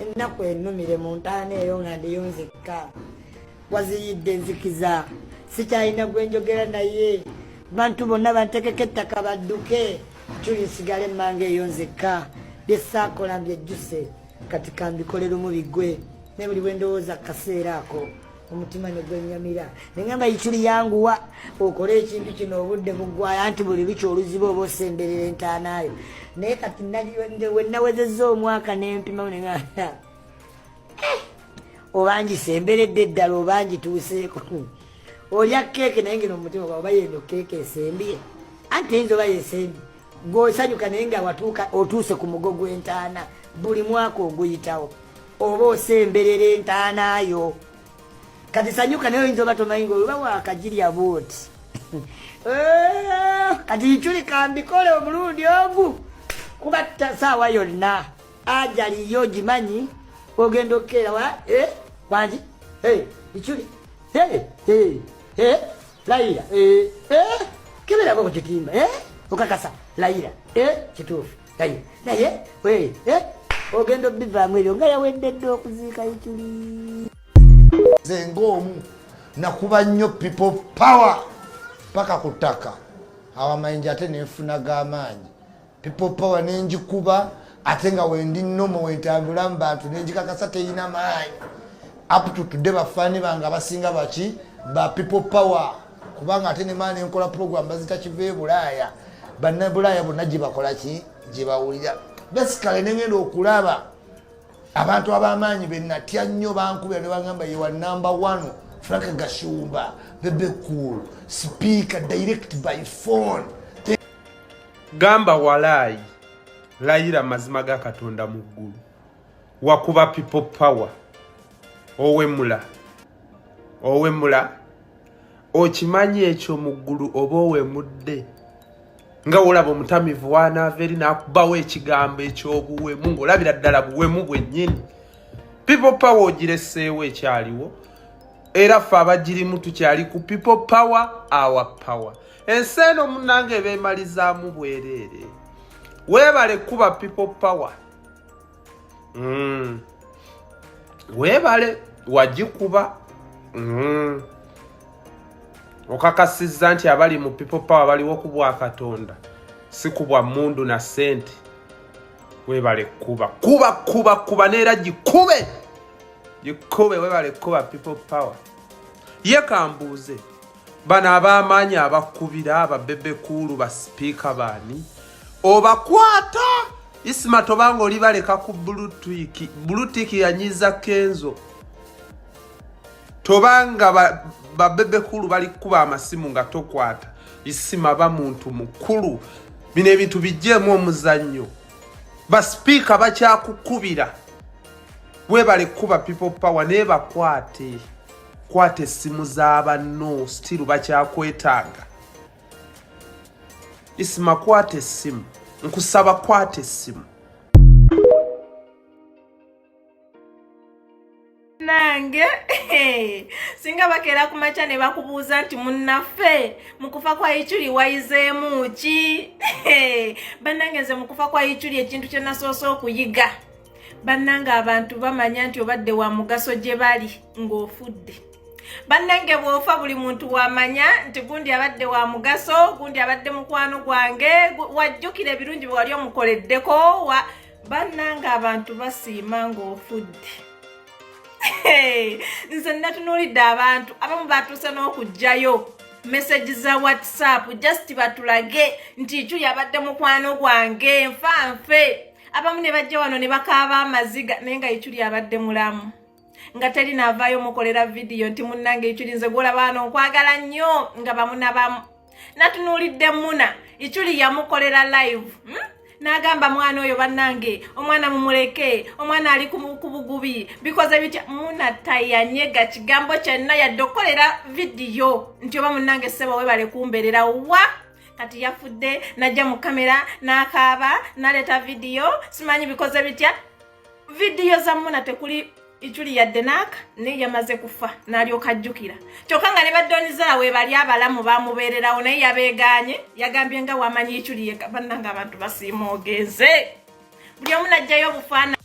ennaku ennumire mu ntaana eyo nga ndiyo nzekka waziyidde nzikiza sikyalina gwe njogera naye bantu bonna bantekeko ettaka badduke Ichuli nsigale emmanga eyo nzekka byesaakola mbyejjuse kati kambikolera omubigwe ne buli bwe ndowooza akaseera ako omutima ne gwennyamira ne ngamba Ichuli yanguwa okole ekintu kino obudde buggwayo anti buli biki oluzibu oba osemberera entaanaayo naye kati we nawezezza omwaka n'empima ne ngamba obangi semberedde ddala obangi tuuseeko olya keeke naye ngeno omutima gwa oba yeno keeke esembye anti eyinza oba yesembye gw'osanyuka naye nga watuuka otuuse ku mugo gw'entaana buli mwaka oguyitawo oba osemberera entaanaayo kati sanyuka naye oyinza oba tomanyi ng'oba waakagirya bwoti kati Ichuli kambikole omulundi ogu kuba saawa yonna ajaliyo gimanyi ogenda okukeera wa wangi Ichuli Laira keberako ku kitimba okakasa Laira kituufu Laira naye ogenda obivaamu ebyo nga yaweddedde okuziika Ichuli nze ng'omu nakuba nnyo people power paka ku ttaka awamayinja ate nenfuna g'amaanyi people power nenjikuba ate nga wendi nnomo wentambula mu bantu nenjikakasa teyina maanyi up to today bafaani bange abasinga baki ba people power kubanga ate nemaani enkola program bazita kive Bulaaya banna Bulaaya bonna gye bakola ki gye bawulira basically nengenda okulaba abantu ab'amaanyi be natya nnyo bankubira ne bagamba ye wa number 1 Frank Gashumba Bebe Cool speaker direct by phone gamba walaayi layira mazima ga Katonda mu ggulu wakuba people power owemula okimanyi ekyo mu ggulu oba owemudde nga olaba omutamivu wanaava eri n'akubawo ekigambo ekyobuwemu ng'olabira ddala buwemu bwennyini people power ogireseewo ekyaliwo era ffe abagirimu tukyali ku people power our power ensi eno munnange beemalizaamu bwereere weebale kuba people power weebale wagikuba okakasizza nti abali mu people power baliwo ku bwa Katonda si ku bwa mmundu na ssente weebale kuba neera gikube weebale kuba people power ye kambuuze bano ab'amaanyi abakubira ababebe kuulu basipiika baani obakwata Isma tobanga olibaleka ku bluetooth yanyiza Kenzo tobanga babebe kulu bali kuba amasimu nga tokwata Isma ba muntu mukulu bino ebintu bijjemu omuzannyo baspiika bakyakukubira webale kuba people power ne bakwate kwate essimu z'abanno still bakyakwetaaga Isma kwate essimu nkusaba kwate essimu nange singa bakera ku macha ne bakubuuza nti munnaffe mukufa kwa Ichuli wayizeemu ki bannange nze mukufa kwa Ichuli ekintu kye nasoose okuyiga bannange abantu bamanya nti obadde wa mugaso gye bali ng'ofudde bannange bw'ofa buli muntu wamanya nti gundi abadde wa mugaso gundi abadde mukwano gwange wajjukira ebirungi bwe wali omukoleddeko bannange abantu basiima ng'ofudde nze natunuulidde abantu abamu batuuse n'okugjayo message za WhatsApp just batulage nti Ichuli abadde mukwano gwange nfanfe abamu ne bajja wano ne bakaaba amaziga naye nga Ichuli abadde mulamu nga teri navaayo mukolera video nti munnange Ichuli nze gwolaba wano nkwagala nnyo nga bamunabamu natunuulidde muna Ichuli yamukolera live n'agamba mwana oyo bannange omwana mumuleke omwana ali ku bugubi bikoze bitya muna tayanyega kigambo kyonna yadde okukolera video nti oba munnange ssebo webale kumberera wa kati yafudde najja mu kamera n'akaaba n'aleeta video simanyi bikoze bitya video za muna tekuli Ichuli yadde naaka naye yamaze kufa n'alyoka ajjukira kyokka nga ne baddoniza we bali abalamu bamubeererawo naye yabeeganye yagambye nga wamanyi Ichuli bannange abantu basiima ogenze buli omu najjayo obufaananyi